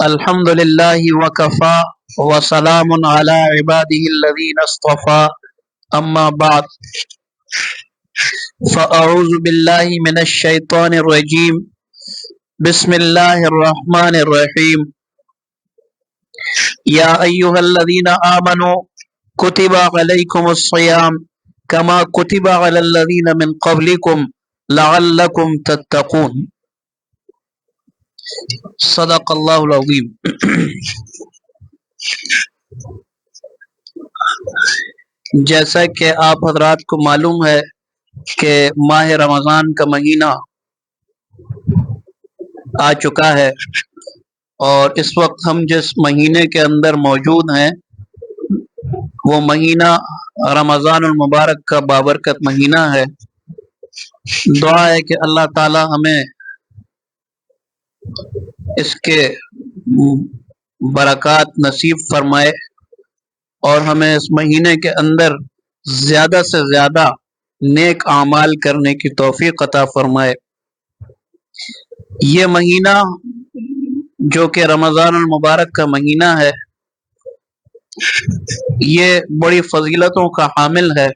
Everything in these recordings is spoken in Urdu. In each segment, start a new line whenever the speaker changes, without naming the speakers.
الحمد لله وكفى وسلام على عباده الذين اصطفى أما بعد فأعوذ بالله من الشيطان الرجيم بسم الله الرحمن الرحيم يا أيها الذين آمنوا كتب عليكم الصيام كما كتب على الذين من قبلكم لعلكم تتقون صدق اللہ العظیم. جیسا کہ آپ حضرات کو معلوم ہے کہ ماہ رمضان کا مہینہ آ چکا ہے، اور اس وقت ہم جس مہینے کے اندر موجود ہیں وہ مہینہ رمضان المبارک کا بابرکت مہینہ ہے. دعا ہے کہ اللہ تعالی ہمیں اس کے برکات نصیب فرمائے اور ہمیں اس مہینے کے اندر زیادہ سے زیادہ نیک اعمال کرنے کی توفیق عطا فرمائے. یہ مہینہ جو کہ رمضان المبارک کا مہینہ ہے، یہ بڑی فضیلتوں کا حامل ہے.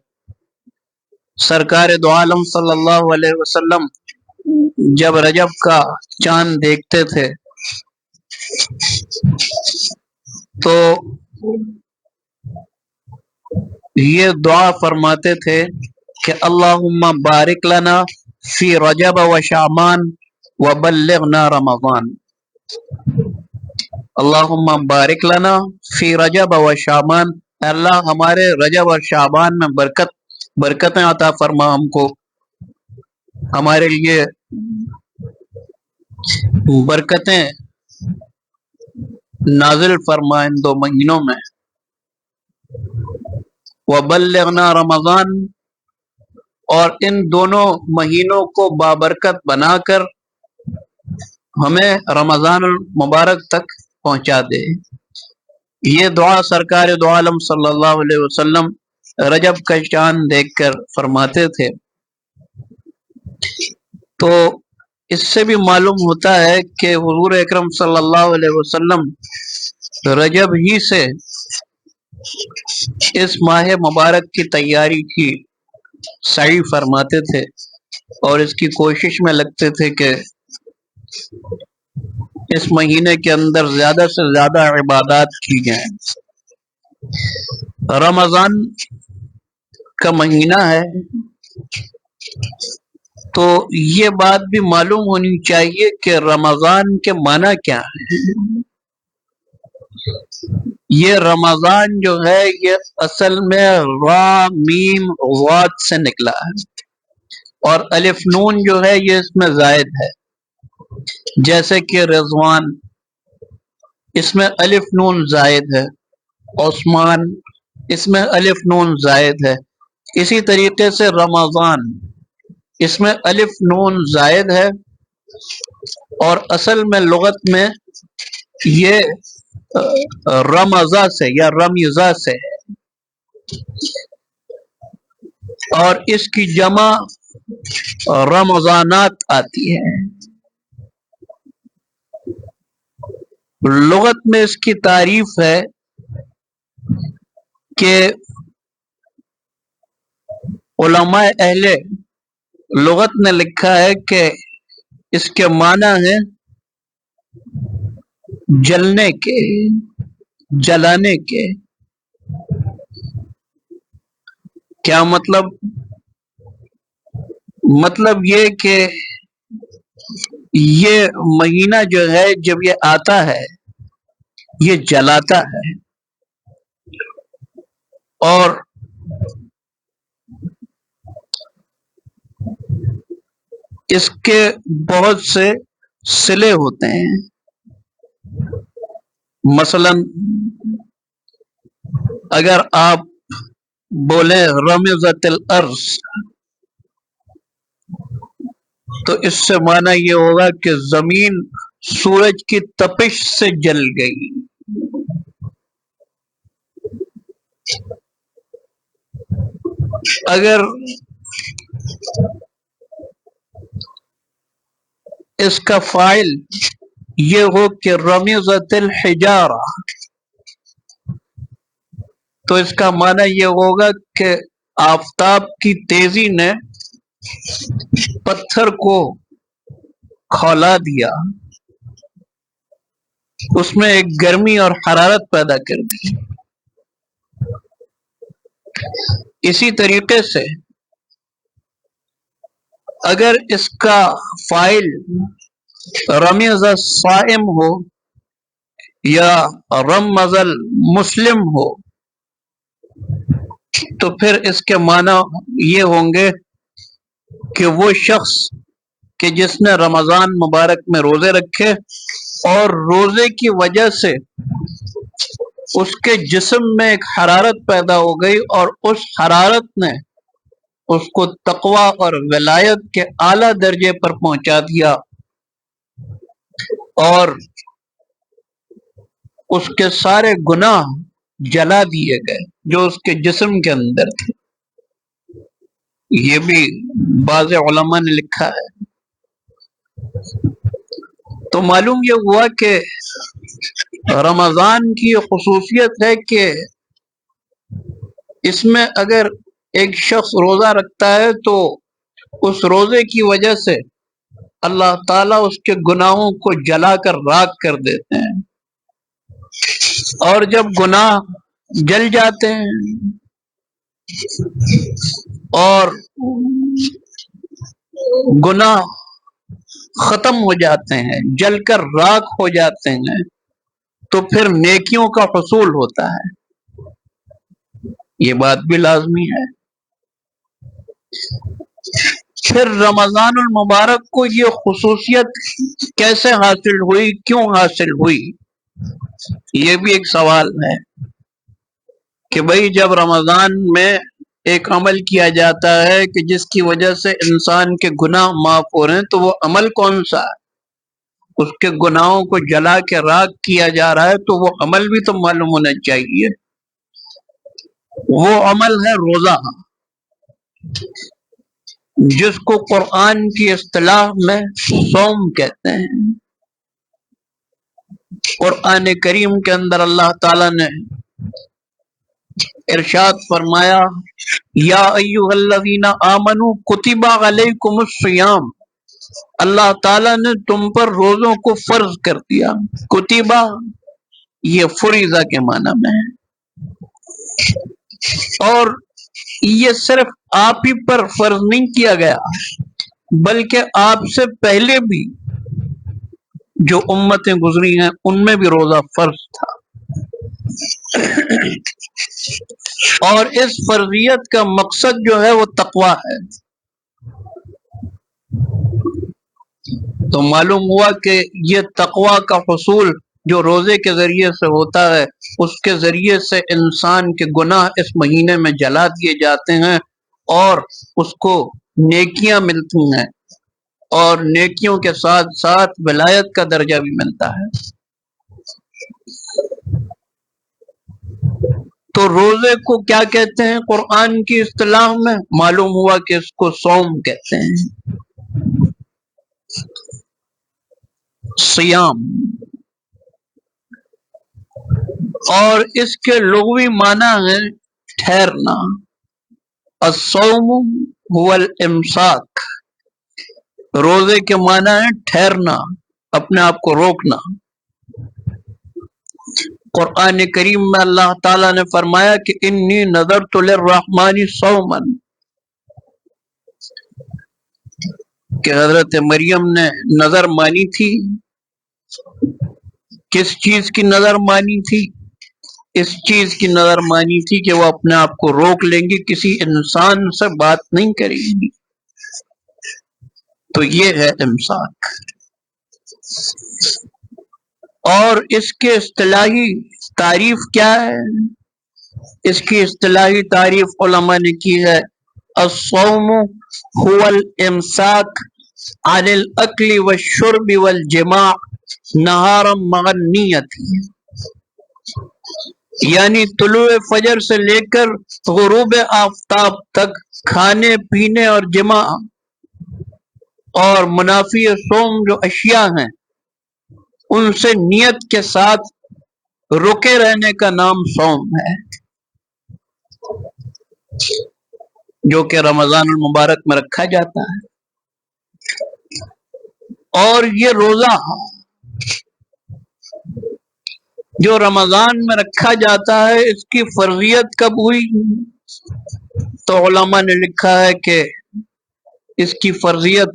سرکار دو عالم صلی اللہ علیہ وسلم جب رجب کا چاند دیکھتے تھے تو یہ دعا فرماتے تھے کہ اللہم بارک لنا فی رجب و شعبان وبلغنا رمضان. اللہم بارک لنا فی رجب و شعبان، اللہ ہمارے رجب اور شعبان میں برکتیں عطا فرما، ہم کو ہمارے لیے برکتیں نازل فرما ان دو مہینوں میں. وبلغنا رمضان، اور ان دونوں مہینوں کو بابرکت بنا کر ہمیں رمضان المبارک تک پہنچا دے. یہ دعا سرکار دو عالم صلی اللہ علیہ وسلم رجب کا چاند دیکھ کر فرماتے تھے. تو اس سے بھی معلوم ہوتا ہے کہ حضور اکرم صلی اللہ علیہ وسلم رجب ہی سے اس ماہ مبارک کی تیاری کی سعی فرماتے تھے اور اس کی کوشش میں لگتے تھے کہ اس مہینے کے اندر زیادہ سے زیادہ عبادات کی جائیں. رمضان کا مہینہ ہے تو یہ بات بھی معلوم ہونی چاہیے کہ رمضان کے معنی کیا ہے. یہ رمضان جو ہے یہ اصل میں را میم غاد سے نکلا ہے، اور الف نون جو ہے یہ اس میں زائد ہے. جیسے کہ رضوان، اس میں الف نون زائد ہے. عثمان، اس میں الف نون زائد ہے. اسی طریقے سے رمضان، اس میں الف نون زائد ہے، اور اصل میں لغت میں یہ رمضہ سے یا رمیضہ سے ہے، اور اس کی جمع رمضانات آتی ہے. لغت میں اس کی تعریف ہے کہ علماء اہل لغت نے لکھا ہے کہ اس کے معنی ہے جلنے کے، جلانے کے. کیا مطلب یہ کہ یہ مہینہ جو ہے جب یہ آتا ہے یہ جلاتا ہے، اور اس کے بہت سے صلے ہوتے ہیں. مثلا اگر آپ بولیں رمضت الارض تو اس سے معنی یہ ہوگا کہ زمین سورج کی تپش سے جل گئی. اگر اس کا فاعل یہ ہو کہ رمضت الحجارہ، تو اس کا معنی یہ ہوگا کہ آفتاب کی تیزی نے پتھر کو کھولا دیا، اس میں ایک گرمی اور حرارت پیدا کر دی۔ اسی طریقے سے اگر اس کا فاعل رمز الصائم ہو یا رمز المسلم ہو تو پھر اس کے معنی یہ ہوں گے کہ وہ شخص کہ جس نے رمضان مبارک میں روزے رکھے اور روزے کی وجہ سے اس کے جسم میں ایک حرارت پیدا ہو گئی اور اس حرارت نے اس کو تقوی اور ولایت کے اعلیٰ درجے پر پہنچا دیا اور اس کے سارے گناہ جلا دیے گئے جو اس کے جسم کے اندر تھے۔ یہ بھی بعض علماء نے لکھا ہے۔ تو معلوم یہ ہوا کہ رمضان کی خصوصیت ہے کہ اس میں اگر ایک شخص روزہ رکھتا ہے تو اس روزے کی وجہ سے اللہ تعالیٰ اس کے گناہوں کو جلا کر راکھ کر دیتے ہیں، اور جب گناہ جل جاتے ہیں اور گناہ ختم ہو جاتے ہیں، جل کر راکھ ہو جاتے ہیں، تو پھر نیکیوں کا حصول ہوتا ہے۔ یہ بات بھی لازمی ہے۔ پھر رمضان المبارک کو یہ خصوصیت کیسے حاصل ہوئی، کیوں حاصل ہوئی، یہ بھی ایک سوال ہے کہ بھئی جب رمضان میں ایک عمل کیا جاتا ہے کہ جس کی وجہ سے انسان کے گناہ معاف ہو رہے ہیں، تو وہ عمل کون سا ہے؟ اس کے گناہوں کو جلا کے راکھ کیا جا رہا ہے تو وہ عمل بھی تو معلوم ہونا چاہیے۔ وہ عمل ہے روزہ، جس کو قرآن کی اصطلاح میں صوم کہتے ہیں۔ قرآن کریم کے اندر اللہ تعالیٰ نے ارشاد فرمایا یا ایھا الذین آمنوا کتب علیکم الصیام، اللہ تعالیٰ نے تم پر روزوں کو فرض کر دیا۔ کتبہ یہ فریضہ کے معنی میں ہے، اور یہ صرف آپ ہی پر فرض نہیں کیا گیا بلکہ آپ سے پہلے بھی جو امتیں گزری ہیں ان میں بھی روزہ فرض تھا، اور اس فرضیت کا مقصد جو ہے وہ تقویٰ ہے۔ تو معلوم ہوا کہ یہ تقویٰ کا حصول جو روزے کے ذریعے سے ہوتا ہے، اس کے ذریعے سے انسان کے گناہ اس مہینے میں جلا دیے جاتے ہیں اور اس کو نیکیاں ملتی ہیں، اور نیکیوں کے ساتھ ساتھ ولایت کا درجہ بھی ملتا ہے۔ تو روزے کو کیا کہتے ہیں قرآن کی اصطلاح میں؟ معلوم ہوا کہ اس کو صوم کہتے ہیں، صیام، اور اس کے لغوی معنی ہے ٹھہرنا۔ الصوم هو الامساک، روزے کے معنی ہے ٹھہرنا، اپنے آپ کو روکنا۔ قرآن کریم میں اللہ تعالیٰ نے فرمایا کہ انی نذرت للرحمن صوما، کہ حضرت مریم نے نظر مانی تھی۔ کس چیز کی نظر مانی تھی؟ اس چیز کی نظر مانی تھی کہ وہ اپنے آپ کو روک لیں گی، کسی انسان سے بات نہیں کریں گی۔ تو یہ ہے امساک، اور اس کے اصطلاحی تعریف کیا ہے؟ اس کی اصطلاحی تعریف علماء نے کی ہے الصوم هو الامساک عن الاکل والشرب والجماع نہارا مع النیت، یعنی طلوع فجر سے لے کر غروب آفتاب تک کھانے پینے اور جماع اور منافی صوم جو اشیاء ہیں ان سے نیت کے ساتھ رکے رہنے کا نام صوم ہے، جو کہ رمضان المبارک میں رکھا جاتا ہے۔ اور یہ روزہ جو رمضان میں رکھا جاتا ہے، اس کی فرضیت کب ہوئی؟ تو علماء نے لکھا ہے کہ اس کی فرضیت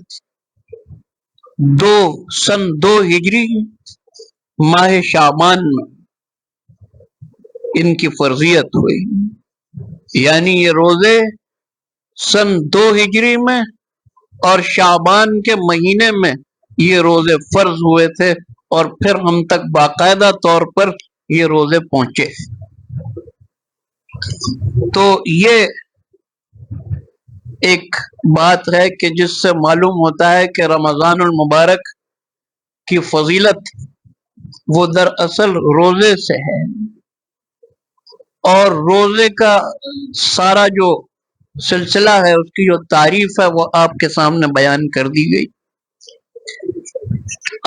سن 2 ہجری ماہ شعبان میں ان کی فرضیت ہوئی، یعنی یہ روزے سن 2 ہجری میں اور شعبان کے مہینے میں یہ روزے فرض ہوئے تھے، اور پھر ہم تک باقاعدہ طور پر یہ روزے پہنچے۔ تو یہ ایک بات ہے کہ جس سے معلوم ہوتا ہے کہ رمضان المبارک کی فضیلت وہ دراصل روزے سے ہے، اور روزے کا سارا جو سلسلہ ہے، اس کی جو تعریف ہے، وہ آپ کے سامنے بیان کر دی گئی۔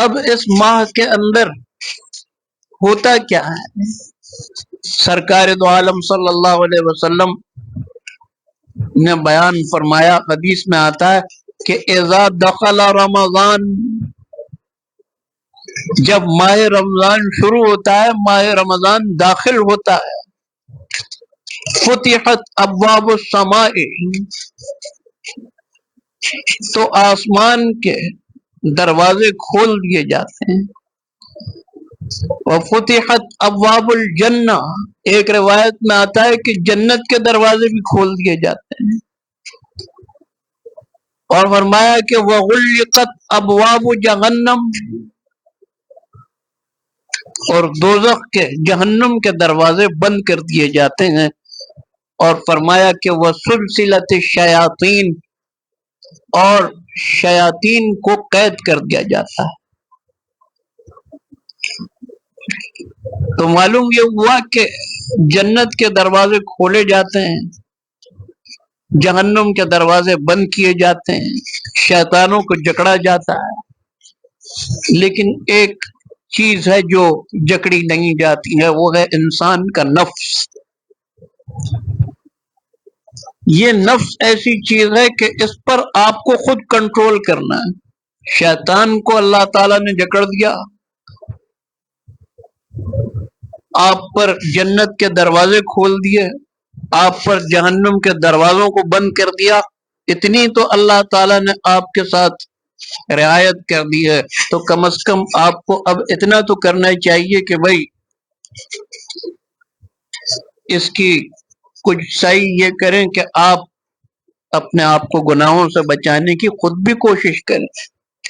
اب اس ماہ کے اندر ہوتا کیا ہے؟ سرکار دو عالم صلی اللہ علیہ وسلم نے بیان فرمایا، حدیث میں آتا ہے کہ اذا دخل رمضان، جب ماہ رمضان شروع ہوتا ہے، ماہ رمضان داخل ہوتا ہے، فتحت ابواب السماء، تو آسمان کے دروازے کھول دیے جاتے ہیں، وفتحت ابواب الجنہ، ایک روایت میں آتا ہے کہ جنت کے دروازے بھی کھول دیے جاتے ہیں، اور فرمایا کہ وغلقت ابواب جہنم، اور دوزخ کے، جہنم کے دروازے بند کر دیے جاتے ہیں، اور فرمایا کہ وسلسلت الشیاطین، اور شیاطین کو قید کر دیا جاتا ہے۔ تو معلوم یہ ہوا کہ جنت کے دروازے کھولے جاتے ہیں، جہنم کے دروازے بند کیے جاتے ہیں، شیطانوں کو جکڑا جاتا ہے، لیکن ایک چیز ہے جو جکڑی نہیں جاتی ہے، وہ ہے انسان کا نفس۔ یہ نفس ایسی چیز ہے کہ اس پر آپ کو خود کنٹرول کرنا ہے۔ شیطان کو اللہ تعالیٰ نے جکڑ دیا، آپ پر جنت کے دروازے کھول دیے، آپ پر جہنم کے دروازوں کو بند کر دیا، اتنی تو اللہ تعالیٰ نے آپ کے ساتھ رعایت کر دی ہے، تو کم از کم آپ کو اب اتنا تو کرنا چاہیے کہ بھائی اس کی کچھ صحیح یہ کریں کہ آپ اپنے آپ کو گناہوں سے بچانے کی خود بھی کوشش کریں،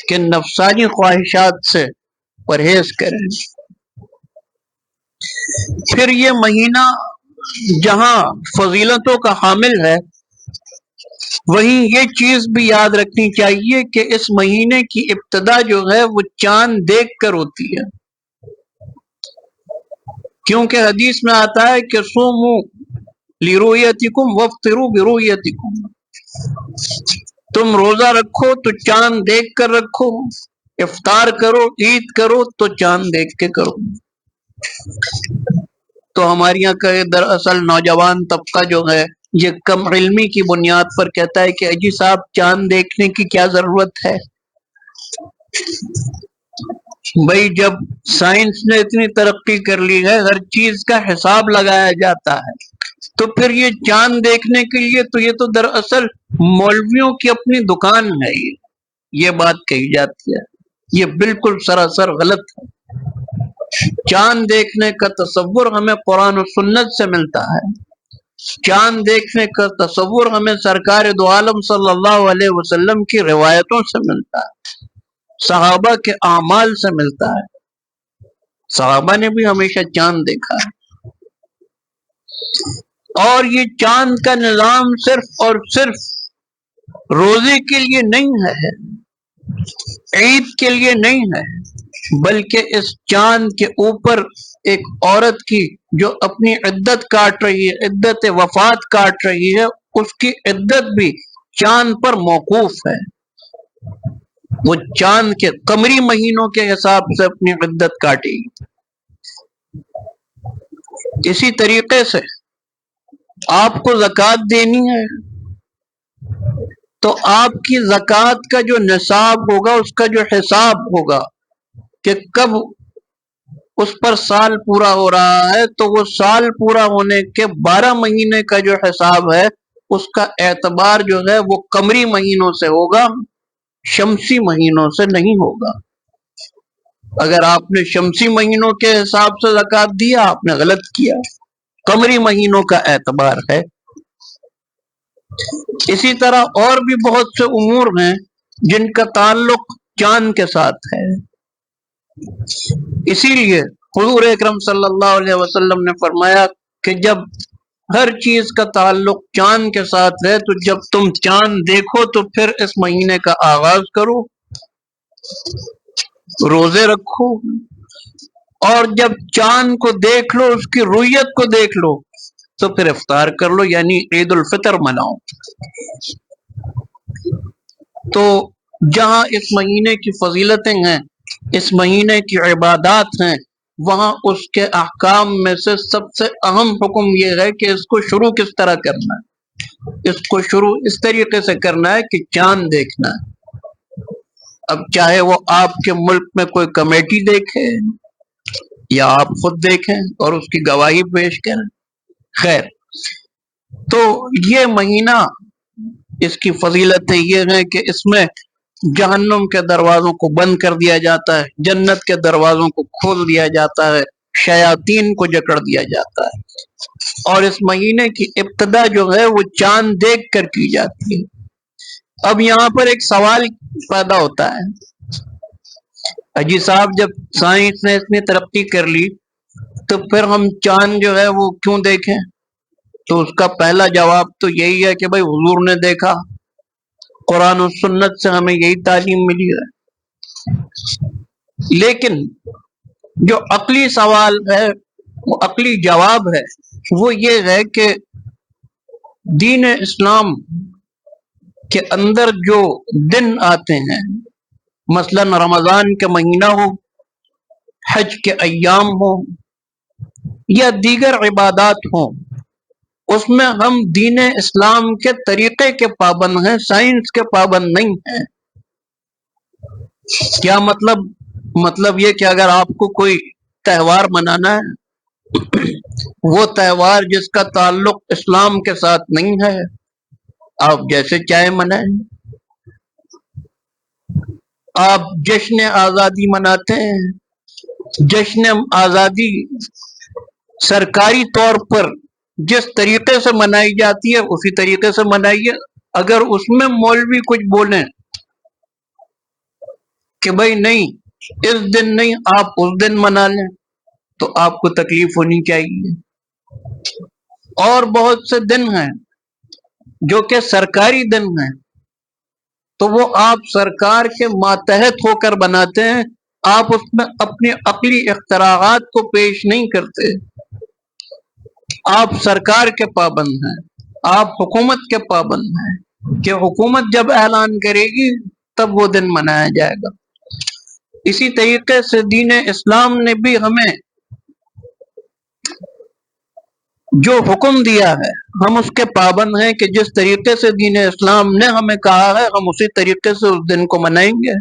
کہ نفسانی خواہشات سے پرہیز کریں۔ پھر یہ مہینہ جہاں فضیلتوں کا حامل ہے، وہیں یہ چیز بھی یاد رکھنی چاہیے کہ اس مہینے کی ابتدا جو ہے وہ چاند دیکھ کر ہوتی ہے، کیونکہ حدیث میں آتا ہے کہ صوموا لرؤیتکم وافطروا برؤیتکم، تم روزہ رکھو تو چاند دیکھ کر رکھو، افطار کرو، عید کرو تو چاند دیکھ کے کرو۔ تو ہمارے یہاں کا دراصل نوجوان طبقہ جو ہے یہ کم علمی کی بنیاد پر کہتا ہے کہ اجی صاحب چاند دیکھنے کی کیا ضرورت ہے؟ بھائی جب سائنس نے اتنی ترقی کر لی ہے، ہر چیز کا حساب لگایا جاتا ہے، تو پھر یہ چاند دیکھنے کے لیے تو یہ تو دراصل مولویوں کی اپنی دکان ہے، یہ بات کہی جاتی ہے، یہ بالکل سراسر غلط ہے۔ چاند دیکھنے کا تصور ہمیں قرآن و سنت سے ملتا ہے، چاند دیکھنے کا تصور ہمیں سرکار دو عالم صلی اللہ علیہ وسلم کی روایتوں سے ملتا ہے، صحابہ کے اعمال سے ملتا ہے، صحابہ نے بھی ہمیشہ چاند دیکھا ہے۔ اور یہ چاند کا نظام صرف اور صرف روزے کے لیے نہیں ہے، عید کے لیے نہیں ہے، بلکہ اس چاند کے اوپر ایک عورت کی جو اپنی عدت کاٹ رہی ہے، عدت وفات کاٹ رہی ہے، اس کی عدت بھی چاند پر موقوف ہے۔ وہ چاند کے قمری مہینوں کے حساب سے اپنی عدت کاٹے گی۔ اسی طریقے سے آپ کو زکوٰۃ دینی ہے تو آپ کی زکوٰۃ کا جو نصاب ہوگا، اس کا جو حساب ہوگا کہ کب اس پر سال پورا ہو رہا ہے، تو وہ سال پورا ہونے کے 12 مہینے کا جو حساب ہے، اس کا اعتبار جو ہے وہ قمری مہینوں سے ہوگا، شمسی مہینوں سے نہیں ہوگا۔ اگر آپ نے شمسی مہینوں کے حساب سے زکوٰۃ دیا، آپ نے غلط کیا، قمری مہینوں کا اعتبار ہے۔ اسی طرح اور بھی بہت سے امور ہیں جن کا تعلق چاند کے ساتھ ہے۔ اسی لیے حضور اکرم صلی اللہ علیہ وسلم نے فرمایا کہ جب ہر چیز کا تعلق چاند کے ساتھ ہے تو جب تم چاند دیکھو تو پھر اس مہینے کا آغاز کرو، روزے رکھو، اور جب چاند کو دیکھ لو، اس کی رویت کو دیکھ لو، تو پھر افطار کر لو، یعنی عید الفطر مناؤ۔ تو جہاں اس مہینے کی فضیلتیں ہیں، اس مہینے کی عبادات ہیں، وہاں اس کے احکام میں سے سب سے اہم حکم یہ ہے کہ اس کو شروع کس طرح کرنا ہے۔ اس کو شروع اس طریقے سے کرنا ہے کہ چاند دیکھنا ہے۔ اب چاہے وہ آپ کے ملک میں کوئی کمیٹی دیکھے یا آپ خود دیکھیں اور اس کی گواہی پیش کریں، خیر، تو یہ مہینہ، اس کی فضیلتیں یہ ہیں کہ اس میں جہنم کے دروازوں کو بند کر دیا جاتا ہے، جنت کے دروازوں کو کھول دیا جاتا ہے، شیاطین کو جکڑ دیا جاتا ہے، اور اس مہینے کی ابتدا جو ہے وہ چاند دیکھ کر کی جاتی ہے۔ اب یہاں پر ایک سوال پیدا ہوتا ہے، اجی صاحب جب سائنس نے اتنی ترقی کر لی تو پھر ہم چاند جو ہے وہ کیوں دیکھیں؟ تو اس کا پہلا جواب تو یہی ہے کہ بھائی حضور نے دیکھا، قرآن و سنت سے ہمیں یہی تعلیم ملی ہے۔ لیکن جو عقلی سوال ہے، وہ عقلی جواب ہے، وہ یہ ہے کہ دین اسلام کے اندر جو دن آتے ہیں، مثلا رمضان کے مہینہ ہو، حج کے ایام ہو یا دیگر عبادات ہوں، اس میں ہم دین اسلام کے طریقے کے پابند ہیں، سائنس کے پابند نہیں ہیں۔ کیا مطلب؟ مطلب یہ کہ اگر آپ کو کوئی تہوار منانا ہے، وہ تہوار جس کا تعلق اسلام کے ساتھ نہیں ہے، آپ جیسے چاہے منائیں۔ آپ جشن آزادی مناتے ہیں، جشن آزادی سرکاری طور پر جس طریقے سے منائی جاتی ہے اسی طریقے سے منائیے۔ اگر اس میں مولوی کچھ بولیں کہ بھائی نہیں اس دن نہیں، آپ اس دن منا لیں، تو آپ کو تکلیف ہونی چاہیے۔ اور بہت سے دن ہیں جو کہ سرکاری دن ہیں، تو وہ آپ سرکار کے ماتحت ہو کر بناتے ہیں، آپ اس میں اپنی عقلی اختراعات کو پیش نہیں کرتے۔ آپ سرکار کے پابند ہیں، آپ حکومت کے پابند ہیں کہ حکومت جب اعلان کرے گی تب وہ دن منایا جائے گا۔ اسی طریقے سے دین اسلام نے بھی ہمیں جو حکم دیا ہے، ہم اس کے پابند ہیں کہ جس طریقے سے دین اسلام نے ہمیں کہا ہے ہم اسی طریقے سے اس دن کو منائیں گے۔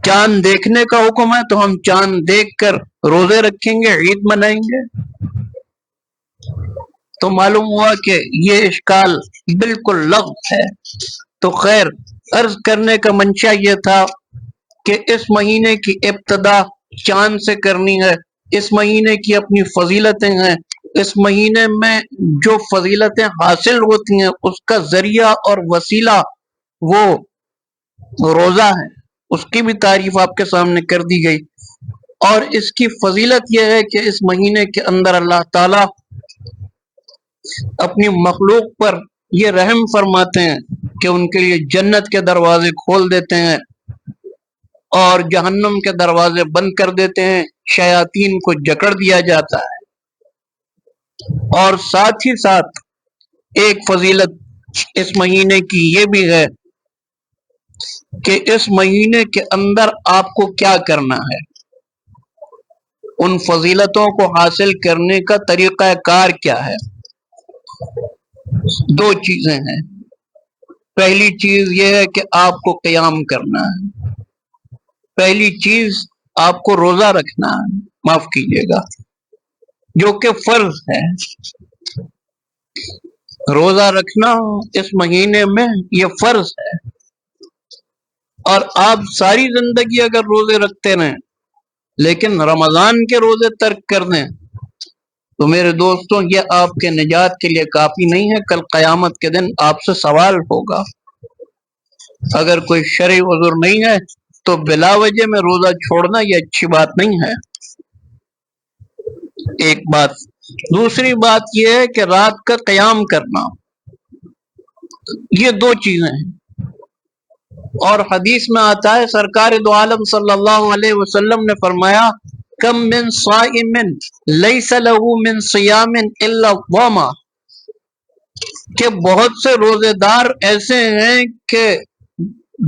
چاند دیکھنے کا حکم ہے تو ہم چاند دیکھ کر روزے رکھیں گے، عید منائیں گے۔ تو معلوم ہوا کہ یہ اشکال بالکل لغو ہے۔ تو خیر، عرض کرنے کا منشا یہ تھا کہ اس مہینے کی ابتدا چاند سے کرنی ہے، اس مہینے کی اپنی فضیلتیں ہیں، اس مہینے میں جو فضیلتیں حاصل ہوتی ہیں اس کا ذریعہ اور وسیلہ وہ روزہ ہے، اس کی بھی تعریف آپ کے سامنے کر دی گئی۔ اور اس کی فضیلت یہ ہے کہ اس مہینے کے اندر اللہ تعالی اپنی مخلوق پر یہ رحم فرماتے ہیں کہ ان کے لیے جنت کے دروازے کھول دیتے ہیں اور جہنم کے دروازے بند کر دیتے ہیں، شیاطین کو جکڑ دیا جاتا ہے۔ اور ساتھ ہی ساتھ ایک فضیلت اس مہینے کی یہ بھی ہے کہ اس مہینے کے اندر آپ کو کیا کرنا ہے، ان فضیلتوں کو حاصل کرنے کا طریقہ کار کیا ہے۔ دو چیزیں ہیں، پہلی چیز یہ ہے کہ آپ کو قیام کرنا ہے، پہلی چیز آپ کو روزہ رکھنا ہے، معاف کیجیے گا، جو کہ فرض ہے۔ روزہ رکھنا اس مہینے میں یہ فرض ہے، اور آپ ساری زندگی اگر روزے رکھتے رہیں لیکن رمضان کے روزے ترک کر دیں تو میرے دوستوں یہ آپ کے نجات کے لیے کافی نہیں ہے، کل قیامت کے دن آپ سے سوال ہوگا۔ اگر کوئی شرعی عذر نہیں ہے تو بلا وجہ میں روزہ چھوڑنا یہ اچھی بات نہیں ہے، ایک بات۔ دوسری بات یہ ہے کہ رات کا قیام کرنا، یہ دو چیزیں ہیں، اور حدیث میں آتا ہے سرکار دو عالم صلی اللہ علیہ وسلم نے فرمایا کم من صائم لیس له من صیام الا الظما، کہ بہت سے روزے دار ایسے ہیں کہ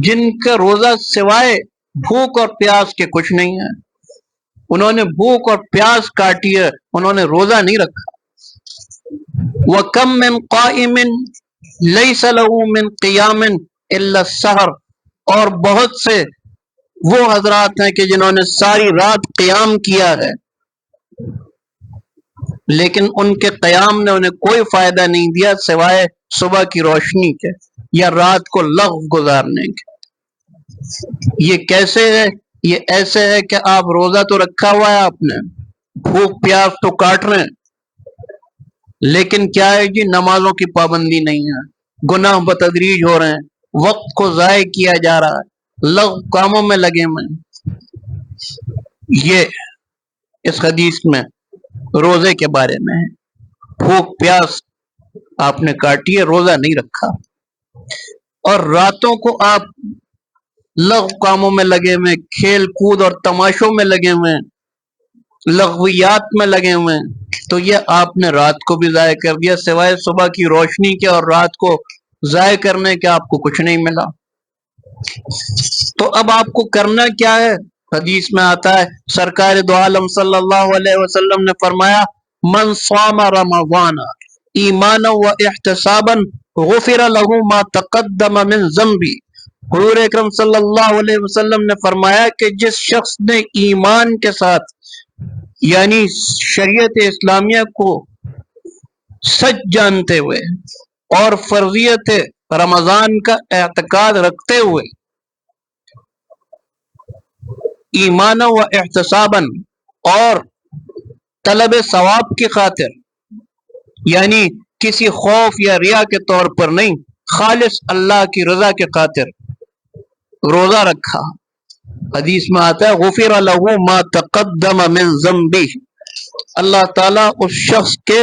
جن کا روزہ سوائے بھوک اور پیاس کے کچھ نہیں ہے، انہوں نے بھوک اور پیاس کاٹی ہے، انہوں نے روزہ نہیں رکھا۔ وَكَم مِّن قَائِمٍ لَيْسَ لَهُ مِن قِيَامٍ إِلَّا السَّحَرُ، اور بہت سے وہ حضرات ہیں کہ جنہوں نے ساری رات قیام کیا ہے لیکن ان کے قیام نے انہیں کوئی فائدہ نہیں دیا سوائے صبح کی روشنی کے یا رات کو لغو گزارنے کے۔ یہ کیسے ہے؟ یہ ایسے ہے کہ آپ روزہ تو رکھا ہوا ہے، آپ نے بھوک پیاس تو کاٹ رہے ہیں، لیکن کیا ہے جی، نمازوں کی پابندی نہیں ہے، گناہ بتدریج ہو رہے ہیں، وقت کو ضائع کیا جا رہا ہے، لغو کاموں میں لگے ہوئے ہیں۔ یہ اس حدیث میں روزے کے بارے میں ہے، بھوک پیاس آپ نے کاٹی ہے، روزہ نہیں رکھا، اور راتوں کو آپ لغو کاموں میں لگے ہوئے، کھیل کود اور تماشوں میں لگے ہوئے، لغویات میں لگے ہوئے، تو یہ آپ نے رات کو بھی ضائع کر دیا، سوائے صبح کی روشنی کے اور رات کو ضائع کرنے کے آپ کو کچھ نہیں ملا۔ تو اب آپ کو کرنا کیا ہے؟ حدیث میں آتا ہے سرکار دو عالم صلی اللہ علیہ وسلم نے فرمایا من صام رمضان ایمانا و احتسابا غفر له ما تقدم من ذنبی، حضور اکرم صلی اللہ علیہ وسلم نے فرمایا کہ جس شخص نے ایمان کے ساتھ یعنی شریعت اسلامیہ کو سچ جانتے ہوئے اور فرضیت رمضان کا اعتقاد رکھتے ہوئے ایمان و احتسابا اور طلب ثواب کی خاطر، یعنی کسی خوف یا ریا کے طور پر نہیں، خالص اللہ کی رضا کے خاطر روزہ رکھا، حدیث میں آتا ہے غفر له ما تقدم من ذنبہ، اللہ تعالیٰ اس شخص کے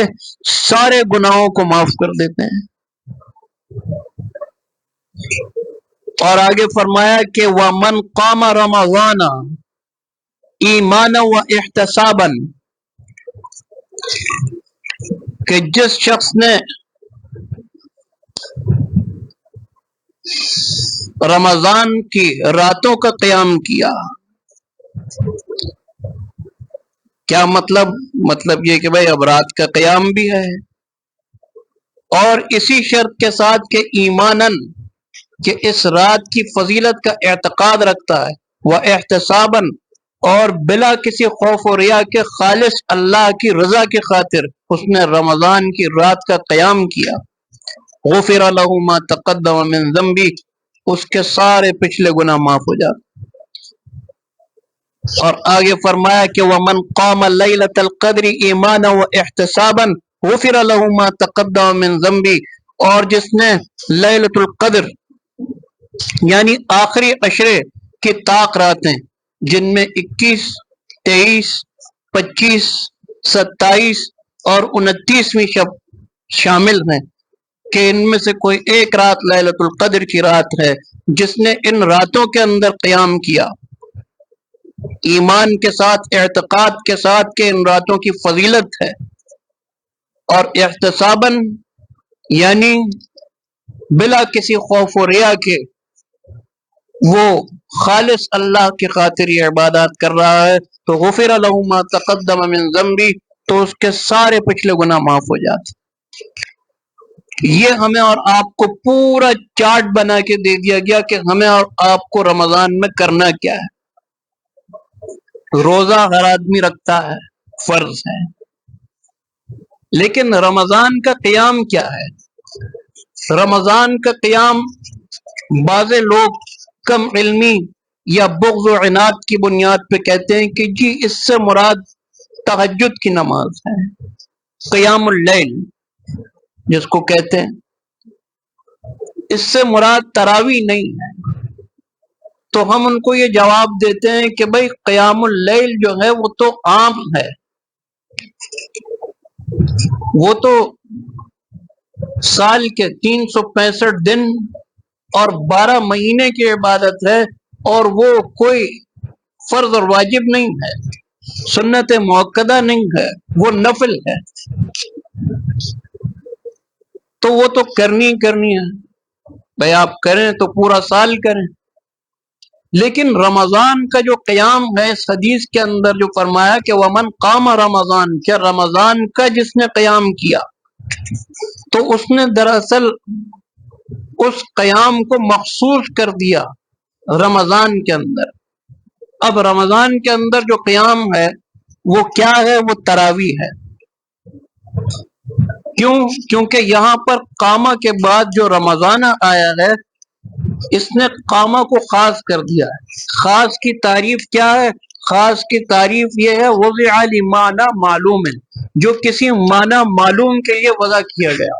سارے گناہوں کو معاف کر دیتے ہیں۔ اور آگے فرمایا کہ وَمَنْ قَامَ رَمَضَانَ ایمانا و احتسابا، کہ جس شخص نے رمضان کی راتوں کا قیام کیا، کیا مطلب یہ کہ بھائی اب رات کا قیام بھی ہے، اور اسی شرط کے ساتھ کہ ایمانن، کہ اس رات کی فضیلت کا اعتقاد رکھتا ہے، وہ احتسابا اور بلا کسی خوف و ریا کے خالص اللہ کی رضا کی خاطر اس نے رمضان کی رات کا قیام کیا، غفر له ما تقدم من ذنبی، اس کے سارے پچھلے گناہ معاف ہو جاتے۔ اور آگے فرمایا کہ وَمَنْ قَامَ لَيْلَةَ الْقَدْرِ ایمانا وَاحْتِسَابًا غُفِرَ لَهُ مَا تَقَدَّمَ مِنْ ذَنْبِهِ، اور جس نے لیلۃ القدر یعنی آخری عشرے کی طاق راتیں جن میں 21، 23، 25، 27 اور 29ویں شب شامل ہیں، کہ ان میں سے کوئی ایک رات لیلۃ القدر کی رات ہے، جس نے ان راتوں کے اندر قیام کیا ایمان کے ساتھ، اعتقاد کے ساتھ کہ ان راتوں کی فضیلت ہے، اور احتساباً یعنی بلا کسی خوف و ریا کے وہ خالص اللہ کی خاطر یہ عبادات کر رہا ہے تو غفر له ما تقدم من ذنبی، تو اس کے سارے پچھلے گناہ معاف ہو جاتے۔ یہ ہمیں اور آپ کو پورا چارٹ بنا کے دے دیا گیا کہ ہمیں اور آپ کو رمضان میں کرنا کیا ہے۔ روزہ ہر آدمی رکھتا ہے، فرض ہے، لیکن رمضان کا قیام کیا ہے؟ رمضان کا قیام بعض لوگ کم علمی یا بغض و عناد کی بنیاد پہ کہتے ہیں کہ جی اس سے مراد تہجد کی نماز ہے، قیام اللیل جس کو کہتے ہیں، اس سے مراد تراویح نہیں ہے۔ تو ہم ان کو یہ جواب دیتے ہیں کہ بھئی قیام اللیل جو ہے وہ تو عام ہے، وہ تو سال کے 365 دن اور 12 مہینے کی عبادت ہے، اور وہ کوئی فرض اور واجب نہیں ہے، سنت مؤکدہ نہیں ہے، وہ نفل ہے، تو وہ تو کرنی ہے بھئی، آپ کریں تو پورا سال کریں۔ لیکن رمضان کا جو قیام ہے، اس حدیث کے اندر جو فرمایا کہ ومن قام رمضان، کیا رمضان کا جس نے قیام کیا، تو اس نے دراصل اس قیام کو مخصوص کر دیا رمضان کے اندر۔ اب رمضان کے اندر جو قیام ہے وہ کیا ہے؟ وہ تراویح ہے۔ کیوں؟ کیونکہ یہاں پر قامہ کے بعد جو رمضان آیا ہے، اس نے قامہ کو خاص کر دیا ہے۔ خاص کی تعریف کیا ہے؟ خاص کی تعریف یہ ہے وضع لمعنی معلوم ہے، جو کسی معنی معلوم کے لیے وضع کیا گیا،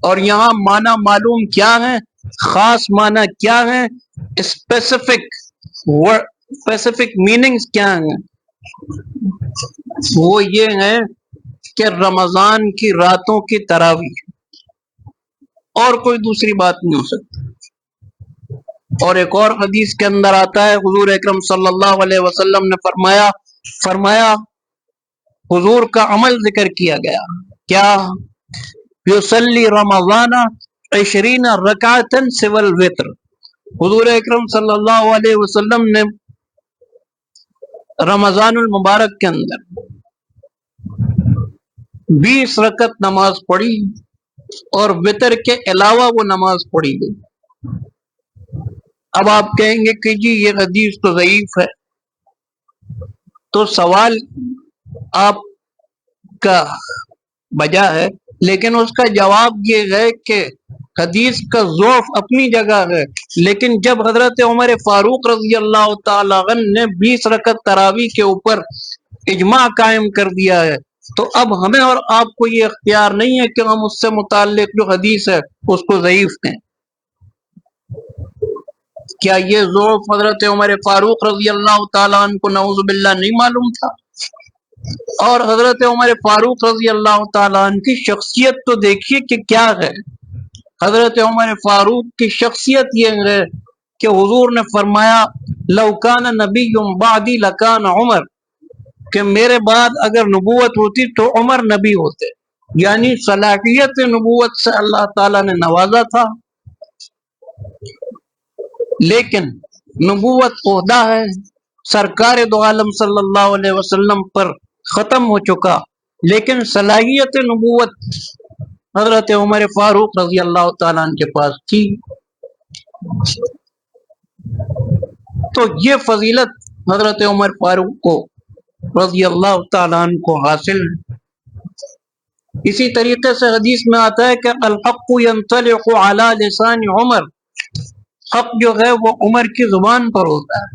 اور یہاں معنی معلوم کیا ہے، خاص معنی کیا ہے، اسپیسیفک میننگز کیا ہیں؟ وہ یہ ہے کہ رمضان کی راتوں کی تراویح، اور کوئی دوسری بات نہیں ہو سکتی۔ اور ایک اور حدیث کے اندر آتا ہے، حضور اکرم صلی اللہ علیہ وسلم نے فرمایا حضور کا عمل ذکر کیا گیا، کیا؟ یصلی رمضان 20 رکعتا سوی الوتر۔ حضور اکرم صلی اللہ علیہ وسلم نے رمضان المبارک کے اندر 20 رکعت نماز پڑھی، اور وتر کے علاوہ وہ نماز پڑھی گئی۔ اب آپ کہیں گے کہ جی یہ حدیث تو ضعیف ہے، تو سوال آپ کا بجا ہے، لیکن اس کا جواب یہ ہے کہ حدیث کا ضعف اپنی جگہ ہے، لیکن جب حضرت عمر فاروق رضی اللہ تعالی عنہ نے 20 رکعت تراویح کے اوپر اجماع قائم کر دیا ہے، تو اب ہمیں اور آپ کو یہ اختیار نہیں ہے کہ ہم اس سے متعلق جو حدیث ہے اس کو ضعیف کہیں۔ کیا یہ ضعف حضرت عمر فاروق رضی اللہ تعالیٰ عنہ کو نعوذ باللہ نہیں معلوم تھا؟ اور حضرت عمر فاروق رضی اللہ تعالیٰ عنہ کی شخصیت تو دیکھیے کہ کیا ہے۔ حضرت عمر فاروق کی شخصیت یہ ہے کہ حضور نے فرمایا لو کان نبی بعدی لکان عمر، کہ میرے بعد اگر نبوت ہوتی تو عمر نبی ہوتے، یعنی صلاحیت نبوت سے اللہ تعالیٰ نے نوازا تھا، لیکن نبوت عہدہ ہے، سرکار دو عالم صلی اللہ علیہ وسلم پر ختم ہو چکا، لیکن صلاحیت نبوت حضرت عمر فاروق رضی اللہ تعالیٰ عنہ کے پاس تھی۔ تو یہ فضیلت حضرت عمر فاروق کو رضی اللہ تعالیٰ عنہ کو حاصل ہے۔ اسی طریقے سے حدیث میں آتا ہے کہ الحق ينطلق على لسان عمر، حق جو ہے وہ عمر کی زبان پر ہوتا ہے۔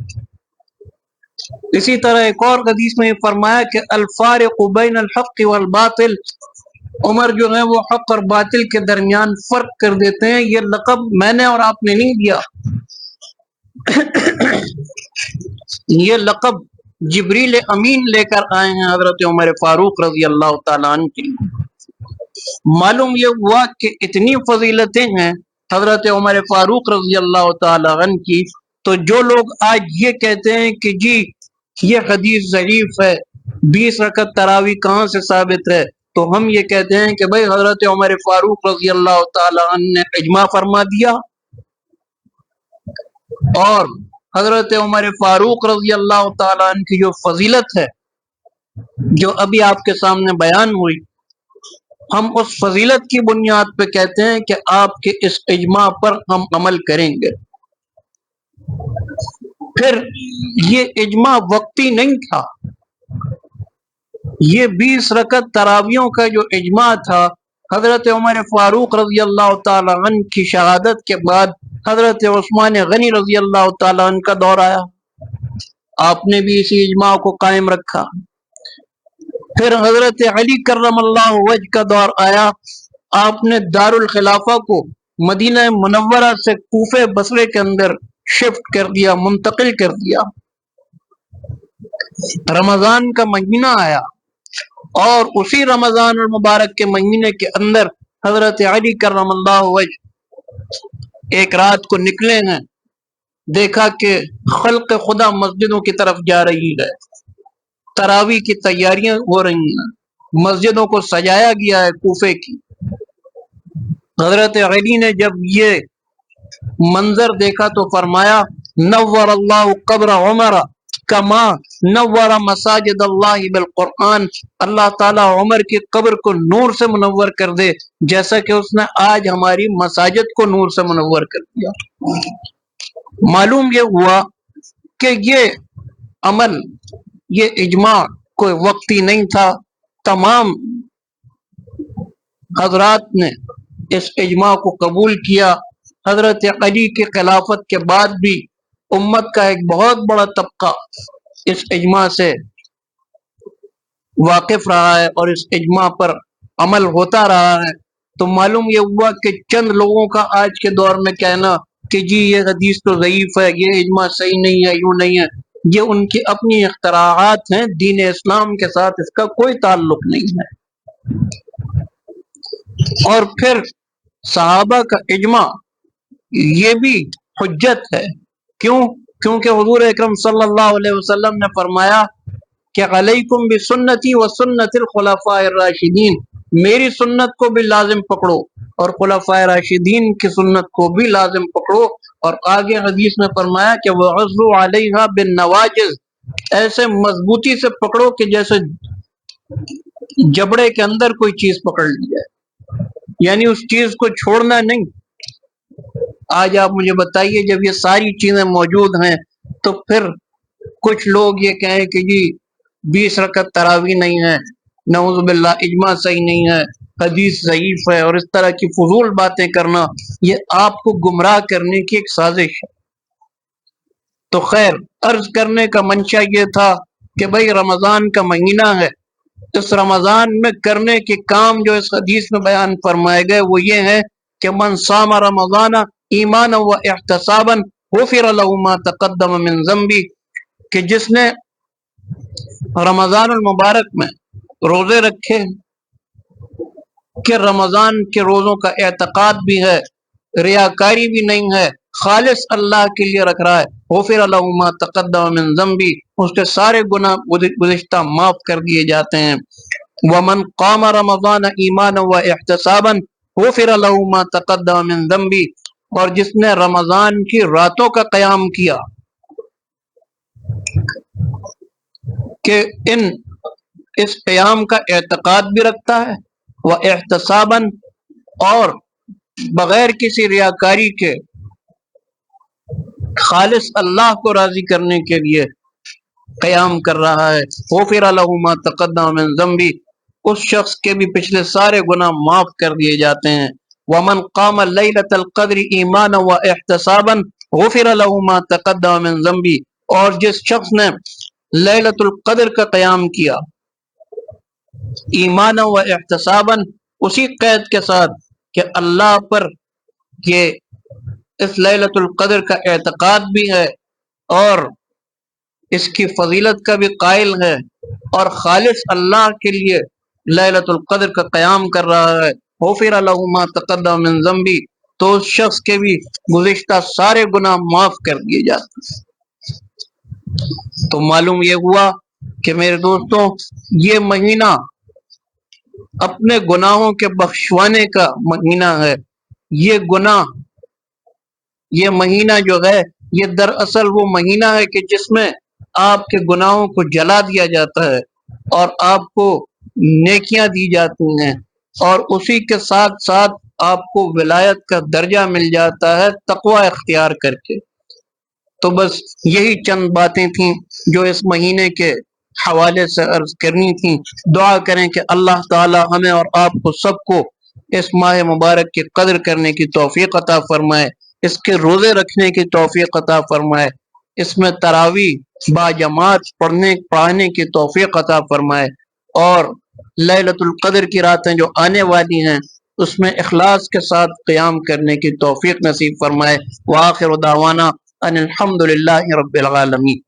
اسی طرح ایک اور حدیث میں فرمایا کہ الفارق بین الحق والباطل، عمر جو ہے وہ حق اور باطل کے درمیان فرق کر دیتے ہیں۔ یہ لقب میں نے اور آپ نے نہیں دیا، یہ لقب جبریل امین لے کر آئے ہیں حضرت عمر فاروق رضی اللہ تعالیٰ عنہ کے لیے۔ معلوم یہ ہوا کہ اتنی فضیلتیں ہیں حضرت عمر فاروق رضی اللہ تعالیٰ عنہ کی، تو جو لوگ آج یہ کہتے ہیں کہ جی یہ حدیث ضعیف ہے، 20 رکعت تراویح کہاں سے ثابت ہے، تو ہم یہ کہتے ہیں کہ بھئی حضرت عمر فاروق رضی اللہ تعالیٰ عنہ نے اجماع فرما دیا، اور حضرت عمر فاروق رضی اللہ تعالیٰ عنہ کی جو فضیلت ہے جو ابھی آپ کے سامنے بیان ہوئی، ہم اس فضیلت کی بنیاد پہ کہتے ہیں کہ آپ کے اس اجماع پر ہم عمل کریں گے۔ پھر یہ اجماع وقتی نہیں تھا، یہ 20 رکعت تراویحوں کا جو اجماع تھا، حضرت عمر فاروق رضی اللہ تعالیٰ عنہ کی شہادت کے بعد حضرت عثمان غنی رضی اللہ تعالیٰ عنہ کا دور آیا، آپ نے بھی اسی اجماع کو قائم رکھا۔ پھر حضرت علی کرم اللہ وجہ کا دور آیا، آپ نے دارالخلافہ کو مدینہ منورہ سے کوفہ بصرے کے اندر شفٹ کر دیا، منتقل کر دیا۔ رمضان کا مہینہ آیا اور اسی رمضان المبارک کے مہینے کے اندر حضرت علی کرم اللہ وجہ ایک رات کو نکلے ہیں، دیکھا کہ خلق خدا مسجدوں کی طرف جا رہی ہے، تراویح کی تیاریاں ہو رہی ہیں، مسجدوں کو سجایا گیا ہے کوفے کی۔ حضرت علی نے جب یہ منظر دیکھا تو فرمایا نور اللہ قبر عمر کما نور مساجد اللہ بالقرآن، اللہ تعالیٰ عمر کی قبر کو نور سے منور کر دے جیسا کہ اس نے آج ہماری مساجد کو نور سے منور کر دیا۔ معلوم یہ ہوا کہ یہ عمل، یہ اجماع کوئی وقتی نہیں تھا، تمام حضرات نے اس اجماع کو قبول کیا۔ حضرت علی کی خلافت کے بعد بھی امت کا ایک بہت بڑا طبقہ اس اجماع سے واقف رہا ہے اور اس اجماع پر عمل ہوتا رہا ہے۔ تو معلوم یہ ہوا کہ چند لوگوں کا آج کے دور میں کہنا کہ جی یہ حدیث تو ضعیف ہے، یہ اجماع صحیح نہیں ہے، یوں نہیں ہے، یہ ان کی اپنی اختراعات ہیں، دین اسلام کے ساتھ اس کا کوئی تعلق نہیں ہے۔ اور پھر صحابہ کا اجماع یہ بھی حجت ہے، کیوں؟ کیونکہ حضور اکرم صلی اللہ علیہ وسلم نے فرمایا کہ علیکم بسنتی و سنت الخلفاء الراشدین، میری سنت کو بھی لازم پکڑو اور خلفاء راشدین کی سنت کو بھی لازم پکڑو۔ اور آگے حدیث میں فرمایا کہ وعضوا علیہا بالنواجذ، ایسے مضبوطی سے پکڑو کہ جیسے جبڑے کے اندر کوئی چیز پکڑ لی جائے، یعنی اس چیز کو چھوڑنا نہیں۔ آج آپ مجھے بتائیے جب یہ ساری چیزیں موجود ہیں تو پھر کچھ لوگ یہ کہیں کہ جی 20 رکعت تراویح نہیں ہے، نعوذ باللہ اجماع صحیح نہیں ہے، حدیث ضعیف ہے، اور اس طرح کی فضول باتیں کرنا، یہ آپ کو گمراہ کرنے کی ایک سازش ہے۔ تو خیر، عرض کرنے کا منشا یہ تھا کہ بھئی رمضان کا مہینہ ہے، اس رمضان میں کرنے کے کام جو اس حدیث میں بیان فرمائے گئے وہ یہ ہے کہ من صام رمضان ایمانا و احتسابا غفر له ما تقدم من ذنبی، کہ جس نے رمضان المبارک میں روزے رکھے کہ رمضان کے روزوں کا اعتقاد بھی ہے، ریاکاری بھی نہیں ہے، خالص اللہ کے لیے رکھ رہا ہے، غفر له ما تقدم من ذنبی، اس کے سارے گناہ گزشتہ معاف کر دیے جاتے ہیں۔ ومن قام رمضان ایمانا و احتسابا غفر له ما تقدم من ذنبی، اور جس نے رمضان کی راتوں کا قیام کیا کہ اس قیام کا اعتقاد بھی رکھتا ہے، وہ احتساباً، اور بغیر کسی ریاکاری کے خالص اللہ کو راضی کرنے کے لیے قیام کر رہا ہے، غفر له ما تقدم من ذنبی، اس شخص کے بھی پچھلے سارے گناہ معاف کر دیے جاتے ہیں۔ ومن قام لیلۃ القدر ایمانا و احتسابا غفر له ما تقدم من ذنبی، اور جس شخص نے لیلۃ القدر کا قیام کیا ایمانا و احتسابا، اسی قید کے ساتھ کہ اللہ پر یہ اس لیلۃ القدر کا اعتقاد بھی ہے اور اس کی فضیلت کا بھی قائل ہے اور خالص اللہ کے لیے لیلۃ القدر کا قیام کر رہا ہے، غفر له ما تقدم من ذنبی، تو اس شخص کے بھی گزشتہ سارے گناہ معاف کر دیے جاتے ہیں۔ تو معلوم یہ ہوا کہ میرے دوستوں یہ مہینہ اپنے گناہوں کے بخشوانے کا مہینہ ہے، یہ گناہ، یہ مہینہ جو ہے یہ دراصل وہ مہینہ ہے کہ جس میں آپ کے گناہوں کو جلا دیا جاتا ہے اور آپ کو نیکیاں دی جاتی ہیں، اور اسی کے ساتھ ساتھ آپ کو ولایت کا درجہ مل جاتا ہے تقوی اختیار کر کے۔ تو بس یہی چند باتیں تھیں جو اس مہینے کے حوالے سے عرض کرنی تھیں۔ دعا کریں کہ اللہ تعالی ہمیں اور آپ کو سب کو اس ماہ مبارک کی قدر کرنے کی توفیق عطا فرمائے، اس کے روزے رکھنے کی توفیق عطا فرمائے، اس میں تراویح با جماعت پڑھنے کی توفیق عطا فرمائے، اور لیلۃ القدر کی راتیں جو آنے والی ہیں اس میں اخلاص کے ساتھ قیام کرنے کی توفیق نصیب فرمائے۔ وآخر دعوانا ان الحمد للہ رب العالمین۔